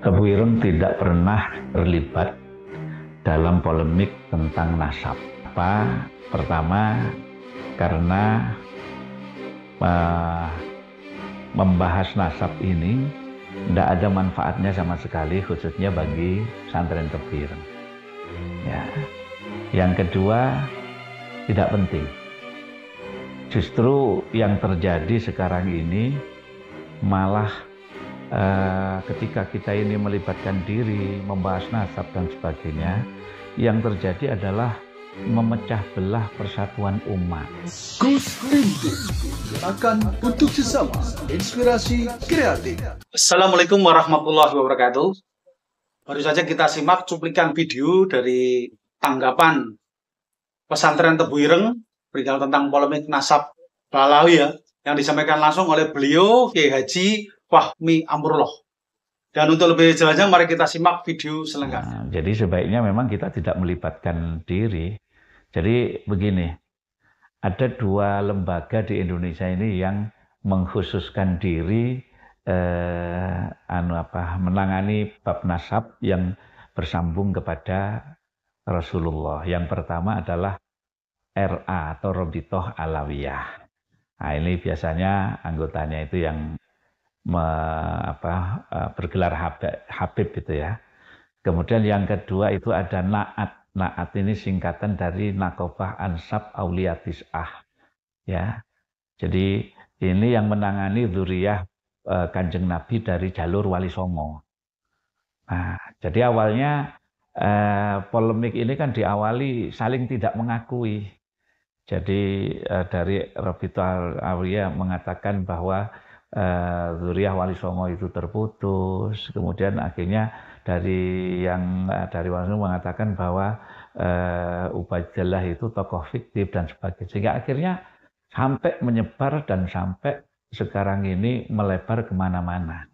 Tebu Ireng tidak pernah terlibat dalam polemik tentang nasab. Pertama, karena membahas nasab ini tidak ada manfaatnya sama sekali, khususnya bagi pesantren Tebu Ireng. Ya. Yang kedua, tidak penting. Justru yang terjadi sekarang ini malah ketika kita ini melibatkan diri, membahas nasab dan sebagainya, yang terjadi adalah memecah belah persatuan umat. Gus Rindu, gerakan untuk sesama, inspirasi kreatif. Assalamualaikum warahmatullahi wabarakatuh. Baru saja kita simak cuplikan video dari tanggapan pesantren Tebu Ireng perihal tentang polemik nasab Balawi ya, yang disampaikan langsung oleh beliau Kiai Haji Fahmi Amrullah. Dan untuk lebih jelasnya mari kita simak video selengkapnya. Jadi sebaiknya memang kita tidak melibatkan diri. Jadi begini, ada dua lembaga di Indonesia ini yang mengkhususkan diri menangani bab nasab yang bersambung kepada Rasulullah. Yang pertama adalah RA atau Robitoh Alawiyah. Nah, ini biasanya anggotanya itu yang bergelar Habib itu ya. Kemudian yang kedua itu ada Naat. Naat ini singkatan dari Nakobah Ansab Aulia Tis'ah. Ya. Jadi ini yang menangani dzuriyah Kanjeng Nabi dari jalur Wali Songo. Nah, jadi awalnya polemik ini kan diawali saling tidak mengakui. Jadi dari Robitoh Alawiyah mengatakan bahwa dzuriyah Wali Songo itu terputus. Kemudian akhirnya dari Wali Songo mengatakan bahwa Ubaidillah itu tokoh fiktif dan sebagainya. Sehingga akhirnya sampai menyebar dan sampai sekarang ini melebar kemana-mana.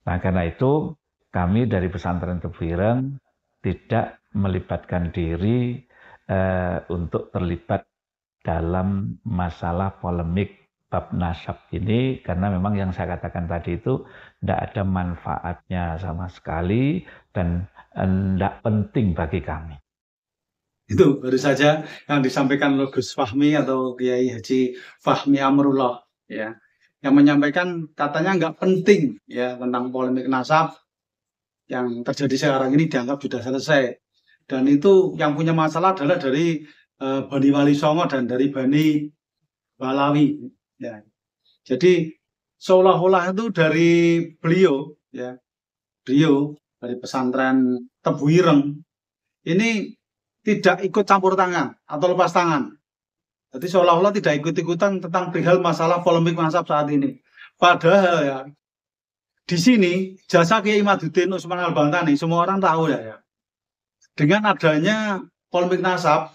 Nah, karena itu kami dari pesantren Tebu Ireng tidak melibatkan diri untuk terlibat dalam masalah polemik bab nasab ini, karena memang yang saya katakan tadi itu tidak ada manfaatnya sama sekali dan tidak penting bagi kami. Itu baru saja yang disampaikan oleh Gus Fahmi atau Kiai Haji Fahmi Amrullah ya, yang menyampaikan katanya nggak penting ya tentang polemik nasab yang terjadi sekarang ini dianggap sudah selesai. Dan itu yang punya masalah adalah dari Bani Wali Songo dan dari Bani Balawi. Ya. Jadi seolah-olah itu dari beliau dari pesantren Tebu Ireng ini tidak ikut campur tangan atau lepas tangan. Jadi seolah-olah tidak ikut-ikutan tentang perihal masalah polemik nasab saat ini. Padahal ya di sini jasa Kiai Imaduddin Utsman Al-Bantani semua orang tahu ya. Dengan adanya polemik nasab,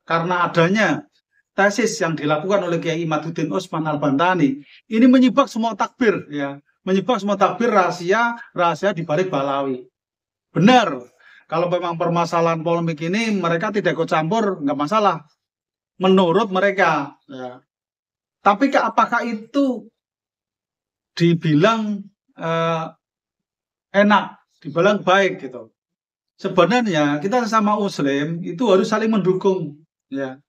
karena adanya tesis yang dilakukan oleh Kiai Imaduddin Utsman Al-Bantani, ini menyibak semua takbir, ya, menyibak semua takbir rahasia di balik Balawi. Benar, kalau memang permasalahan polemik ini mereka tidak ikut campur, nggak masalah, menurut mereka. Ya. Tapi apakah itu dibilang enak, dibilang baik gitu? Sebenarnya kita sesama Muslim itu harus saling mendukung, ya.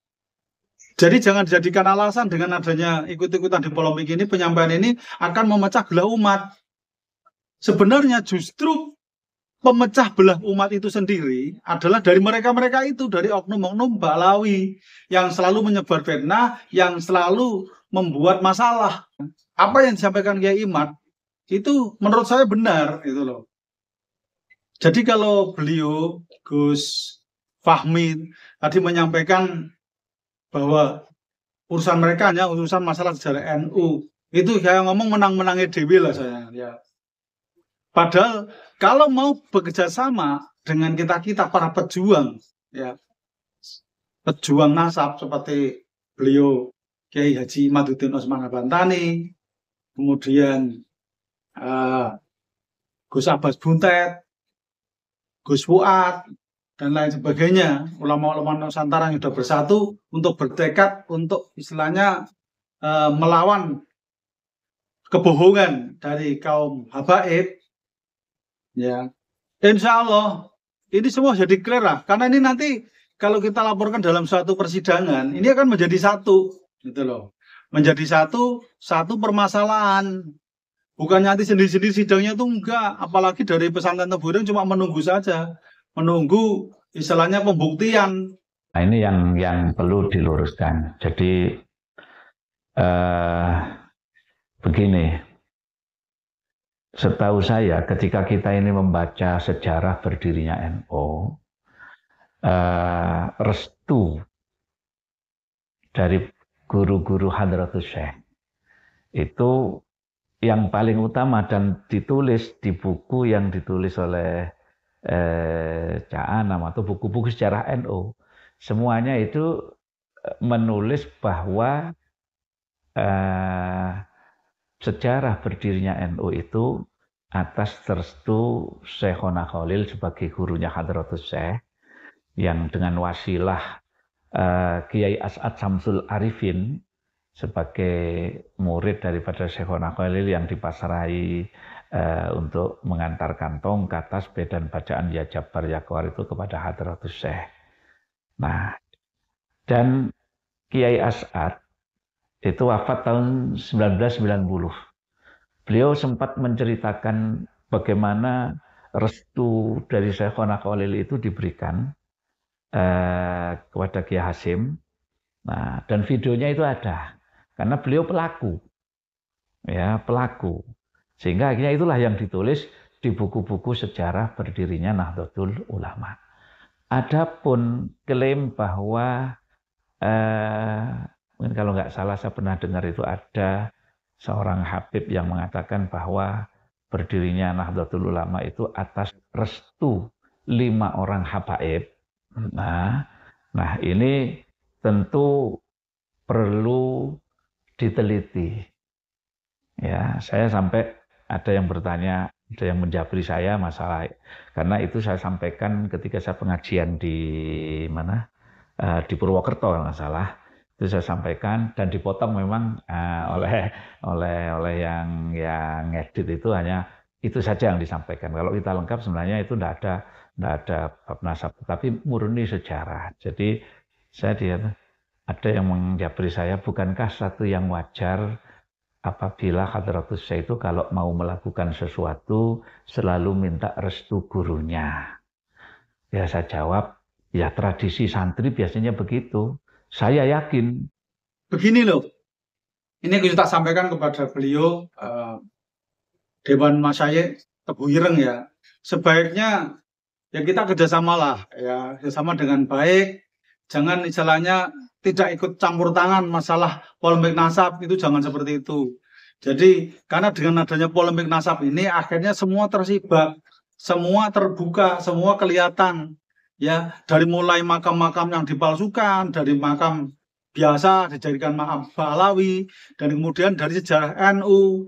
Jadi jangan dijadikan alasan dengan adanya ikut-ikutan di polemik ini, penyampaian ini akan memecah belah umat. Sebenarnya justru pemecah belah umat itu sendiri adalah dari mereka-mereka itu, dari oknum-oknum Balawi yang selalu menyebar fitnah, yang selalu membuat masalah. Apa yang disampaikan Kiai Imad itu menurut saya benar, itu loh. Jadi kalau beliau, Gus Fahmi, tadi menyampaikan bahwa urusan mereka hanya urusan masalah sejarah NU, itu saya ngomong menang-menangnya dewi lah saya. Ya. Padahal kalau mau bekerja sama dengan kita para pejuang, ya, pejuang nasab seperti beliau Kiai Haji Imaduddin Utsman Al-Bantani, kemudian Gus Abbas Buntet, Gus Fuad, dan lain sebagainya, ulama-ulama Nusantara yang sudah bersatu untuk bertekad untuk istilahnya melawan kebohongan dari kaum habaib, Ya, insya Allah ini semua jadi clear lah. Karena ini nanti kalau kita laporkan dalam suatu persidangan, ini akan menjadi satu, gitu loh. Menjadi satu permasalahan. Bukan nanti sendiri-sendiri sidangnya itu enggak. Apalagi dari pesantren Tebuireng cuma menunggu saja, menunggu istilahnya pembuktian. Nah, ini yang perlu diluruskan. Jadi begini, setahu saya ketika kita ini membaca sejarah berdirinya NU, restu dari guru-guru Hadratus Syekh itu yang paling utama dan ditulis di buku yang ditulis oleh Cak Anam atau buku-buku sejarah NU, semuanya itu menulis bahwa sejarah berdirinya NU itu atas restu Syekhona Khalil sebagai gurunya Hadratus Syekh, yang dengan wasilah Kiai As'ad Samsul Arifin sebagai murid daripada Syekhona Khalil yang dipasrahi untuk mengantarkan tongkat, tasbih dan bacaan ya Jabar ya Qahar itu kepada Hadratus Syekh. Nah, dan Kiai As'ad itu wafat tahun 1990. Beliau sempat menceritakan bagaimana restu dari Syekhona Khalil itu diberikan kepada Kiai Hasim. Nah, dan videonya itu ada karena beliau pelaku, ya pelaku. Sehingga akhirnya itulah yang ditulis di buku-buku sejarah berdirinya Nahdlatul Ulama. Adapun klaim bahwa mungkin kalau nggak salah saya pernah dengar itu ada seorang habib yang mengatakan bahwa berdirinya Nahdlatul Ulama itu atas restu 5 orang habaib. Nah ini tentu perlu diteliti. Ya, saya sampai ada yang bertanya, ada yang menjabri saya masalah, karena itu saya sampaikan ketika saya pengajian di mana, di Purwokerto kalau nggak salah, itu saya sampaikan dan dipotong memang oleh yang ngedit itu, hanya itu saja yang disampaikan. Kalau kita lengkap sebenarnya itu tidak ada bab nasab, tapi murni sejarah. Jadi saya ada yang menjabri saya, bukankah satu yang wajar apabila Hadratus Syekh itu kalau mau melakukan sesuatu selalu minta restu gurunya? Ya saya jawab, ya tradisi santri biasanya begitu. Saya yakin. Begini loh, ini kita sampaikan kepada beliau, Dewan Masyayikh Tebuireng ya. Sebaiknya ya kita kerjasamalah, ya kerjasama dengan baik. Jangan istilahnya tidak ikut campur tangan masalah polemik nasab, itu jangan seperti itu. Jadi karena dengan adanya polemik nasab ini akhirnya semua tersibak, semua terbuka, semua kelihatan. Ya, dari mulai makam-makam yang dipalsukan, dari makam biasa dijadikan makam Balawi, dan kemudian dari sejarah NU,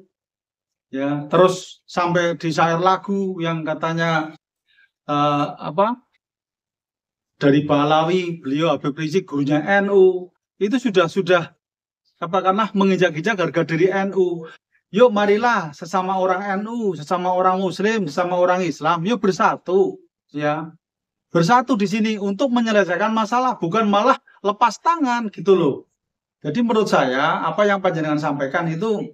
ya terus sampai di syair lagu yang katanya dari Balawi, beliau Habib Rizik gurunya NU, itu sudah katakanlah menginjak-injak harga diri NU. Yuk marilah sesama orang NU, sesama orang Muslim, sesama orang Islam, yuk bersatu, ya bersatu di sini untuk menyelesaikan masalah, bukan malah lepas tangan gitu loh. Jadi menurut saya apa yang panjenengan sampaikan itu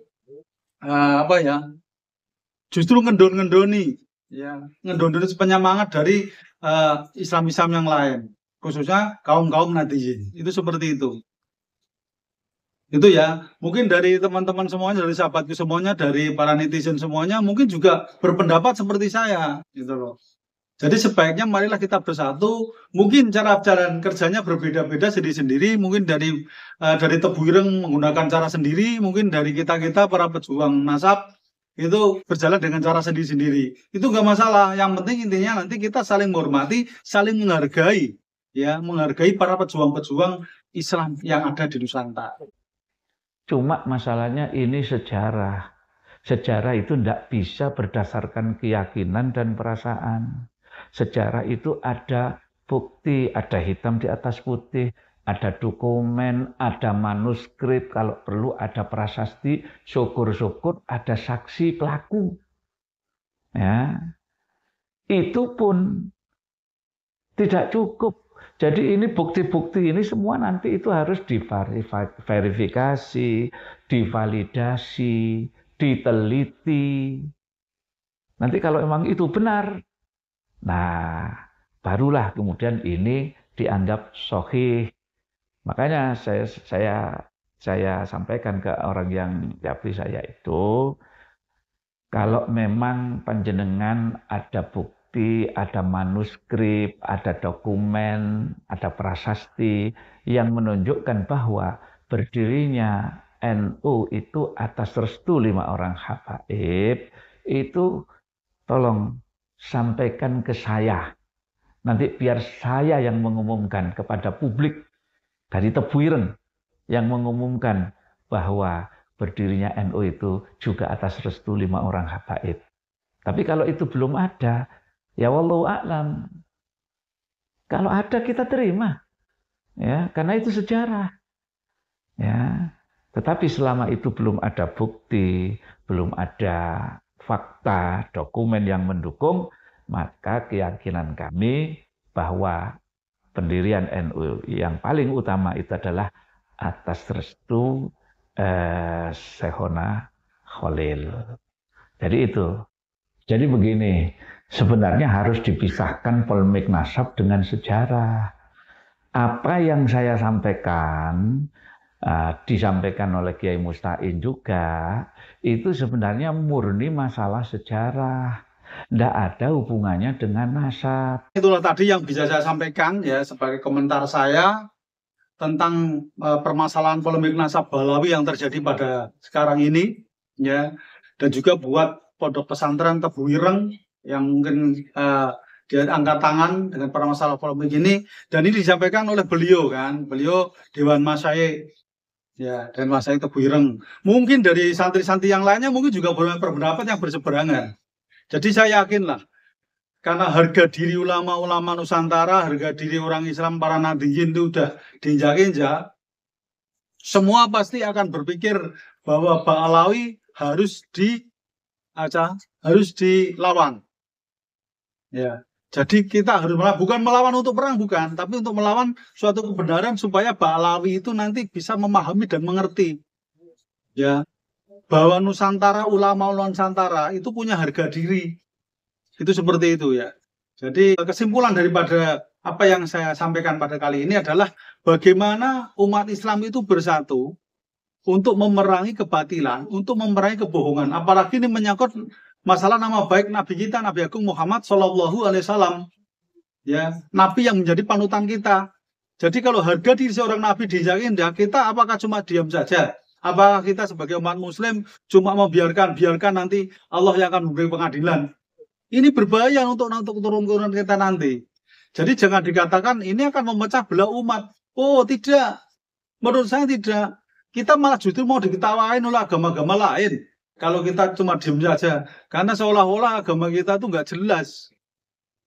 justru ngendon-ngendoni, ya ngendon-ngendoni penyemangat dari Islam-Islam yang lain, khususnya kaum-kaum nadiyin. Itu seperti itu. Itu ya, mungkin dari teman-teman semuanya, dari sahabatku semuanya, dari para netizen semuanya, mungkin juga berpendapat seperti saya, gitu loh. Jadi sebaiknya marilah kita bersatu. Mungkin cara jalan kerjanya berbeda-beda sendiri-sendiri. Mungkin dari Tebuireng menggunakan cara sendiri. Mungkin dari kita para pejuang nasab itu berjalan dengan cara sendiri-sendiri. Itu nggak masalah. Yang penting intinya nanti kita saling menghormati, saling menghargai, ya menghargai para pejuang-pejuang Islam yang ada di Nusantara. Cuma masalahnya ini sejarah. Sejarah itu tidak bisa berdasarkan keyakinan dan perasaan. Sejarah itu ada bukti, ada hitam di atas putih, ada dokumen, ada manuskrip, kalau perlu ada prasasti, syukur-syukur ada saksi pelaku. Ya. itu pun tidak cukup. Jadi ini bukti-bukti ini semua nanti itu harus diverifikasi, divalidasi, diteliti. Nanti kalau memang itu benar, nah barulah kemudian ini dianggap sahih. Makanya saya sampaikan ke orang yang japri saya itu, kalau memang panjenengan ada bukti, ada manuskrip, ada dokumen, ada prasasti yang menunjukkan bahwa berdirinya NU itu atas restu 5 orang habaib, itu tolong sampaikan ke saya. Nanti biar saya yang mengumumkan kepada publik dari Tebuireng, yang mengumumkan bahwa berdirinya NU itu juga atas restu 5 orang habaib. Tapi kalau itu belum ada, ya wallahu a'lam. Kalau ada kita terima, ya, karena itu sejarah. Ya, tetapi selama itu belum ada bukti, belum ada fakta, dokumen yang mendukung, maka keyakinan kami bahwa pendirian NU yang paling utama itu adalah atas restu Syekhona Khalil. Jadi itu. Jadi begini, sebenarnya harus dipisahkan polemik nasab dengan sejarah. Apa yang saya sampaikan, disampaikan oleh Kiai Musta'in juga, itu sebenarnya murni masalah sejarah. Tidak ada hubungannya dengan nasab. Itulah tadi yang bisa saya sampaikan ya sebagai komentar saya tentang permasalahan polemik nasab Balawi yang terjadi pada sekarang ini, ya, dan juga buat pondok pesantren Tebuireng yang mungkin dia angkat tangan dengan permasalahan polemik ini, dan ini disampaikan oleh beliau kan, beliau Dewan Masyayikh, ya, dan Masyayikh Tebuireng. Mungkin dari santri-santri yang lainnya mungkin juga berpendapat yang berseberangan. Jadi saya yakinlah, karena harga diri ulama-ulama Nusantara, harga diri orang Islam, para nadiyin itu udah diinjak-injak, semua pasti akan berpikir bahwa Ba'alawi harus dilawan. Ya, jadi kita harus bukan melawan untuk perang, bukan, tapi untuk melawan suatu kebenaran supaya Ba'alawi itu nanti bisa memahami dan mengerti. Ya, bahwa Nusantara, ulama Nusantara itu punya harga diri. Itu seperti itu ya. Jadi kesimpulan daripada apa yang saya sampaikan pada kali ini adalah bagaimana umat Islam itu bersatu untuk memerangi kebatilan, untuk memerangi kebohongan. Apalagi ini menyangkut masalah nama baik Nabi kita, Nabi Agung Muhammad SAW. Ya, Nabi yang menjadi panutan kita. Jadi kalau harga diri seorang Nabi dijamin, ya kita apakah cuma diam saja? Apakah kita sebagai umat Muslim cuma membiarkan nanti Allah yang akan memberi pengadilan? Ini berbahaya untuk turun-turun kita nanti. Jadi jangan dikatakan ini akan memecah belah umat. Oh tidak, menurut saya tidak. Kita malah justru mau diketawain oleh agama-agama lain. Kalau kita cuma diam saja, karena seolah-olah agama kita itu nggak jelas.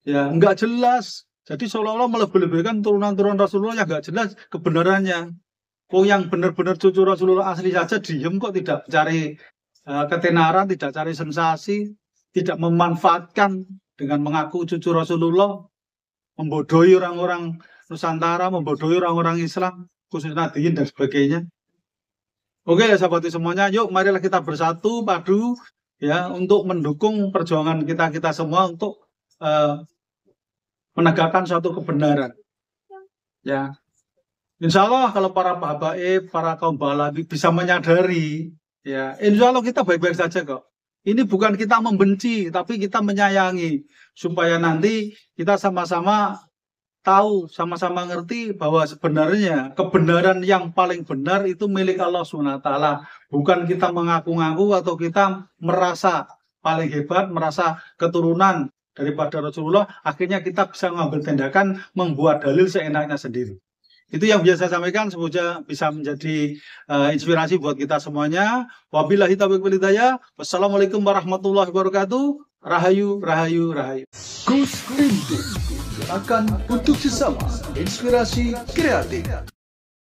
Ya, nggak jelas. Jadi seolah-olah melebih-lebihkan turunan-turunan Rasulullah yang nggak jelas kebenarannya. Oh yang benar-benar cucu Rasulullah asli saja diem kok, tidak cari ketenaran, tidak cari sensasi, tidak memanfaatkan dengan mengaku cucu Rasulullah, membodohi orang-orang Nusantara, membodohi orang-orang Islam, khususnya nadiyin dan sebagainya. Oke ya sahabat semuanya, yuk marilah kita bersatu padu ya untuk mendukung perjuangan kita semua untuk menegakkan suatu kebenaran. Ya. Insya Allah kalau para habaib, para kaum Ba'alawi bisa menyadari, ya insya Allah kita baik-baik saja kok. Ini bukan kita membenci, tapi kita menyayangi supaya nanti kita sama-sama tahu, sama-sama ngerti bahwa sebenarnya kebenaran yang paling benar itu milik Allah SWT. Bukan kita mengaku-ngaku atau kita merasa paling hebat, merasa keturunan daripada Rasulullah, akhirnya kita bisa mengambil tindakan membuat dalil seenaknya sendiri. Itu yang biasa saya sampaikan, semoga bisa menjadi inspirasi buat kita semuanya. Wabillahi taufiq wal hidayah. Wassalamualaikum warahmatullahi wabarakatuh. Rahayu, rahayu, rahayu. Gus Rindu, gerakan untuk sesama, inspirasi kreatif.